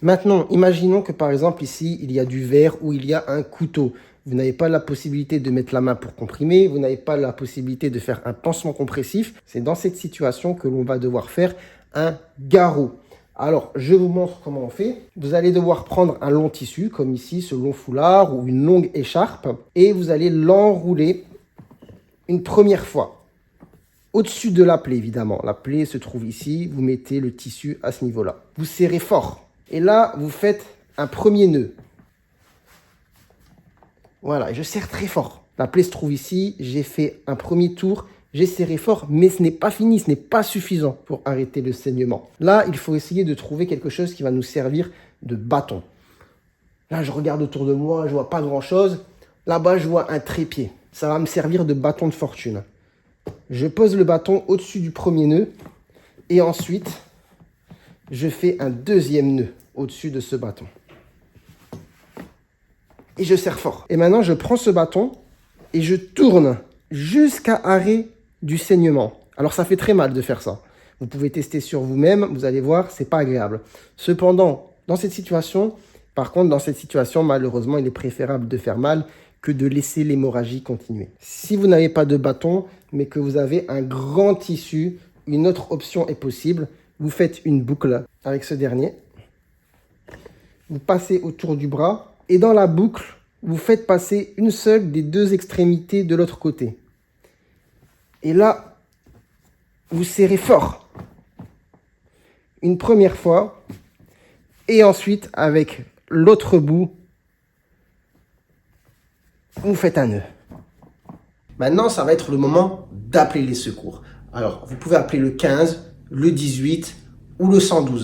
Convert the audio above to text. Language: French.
Maintenant, imaginons que par exemple ici, il y a du verre ou il y a un couteau. Vous n'avez pas la possibilité de mettre la main pour comprimer, vous n'avez pas la possibilité de faire un pansement compressif. C'est dans cette situation que l'on va devoir faire un garrot. Alors, je vous montre comment on fait. Vous allez devoir prendre un long tissu, comme ici, ce long foulard ou une longue écharpe, et vous allez l'enrouler une première fois. Au-dessus de la plaie, évidemment. La plaie se trouve ici, vous mettez le tissu à ce niveau-là. Vous serrez fort. Et là, vous faites un premier nœud. Voilà, je serre très fort. La plaie se trouve ici, j'ai fait un premier tour, j'ai serré fort, mais ce n'est pas fini, ce n'est pas suffisant pour arrêter le saignement. Là, il faut essayer de trouver quelque chose qui va nous servir de bâton. Là, je regarde autour de moi, je vois pas grand-chose. Là-bas, je vois un trépied. Ça va me servir de bâton de fortune. Je pose le bâton au-dessus du premier nœud et ensuite, je fais un deuxième nœud au-dessus de ce bâton. Et je serre fort. Et maintenant, je prends ce bâton et je tourne jusqu'à arrêt du saignement. Alors, ça fait très mal de faire ça. Vous pouvez tester sur vous-même, vous allez voir, c'est pas agréable. Cependant, dans cette situation, malheureusement, il est préférable de faire mal que de laisser l'hémorragie continuer. Si vous n'avez pas de bâton, mais que vous avez un grand tissu, une autre option est possible. Vous faites une boucle avec ce dernier. Vous passez autour du bras. Et dans la boucle, vous faites passer une seule des deux extrémités de l'autre côté. Et là, vous serrez fort. Une première fois. Et ensuite, avec l'autre bout, vous faites un nœud. Maintenant, ça va être le moment d'appeler les secours. Alors, vous pouvez appeler le 15, le 18 ou le 112.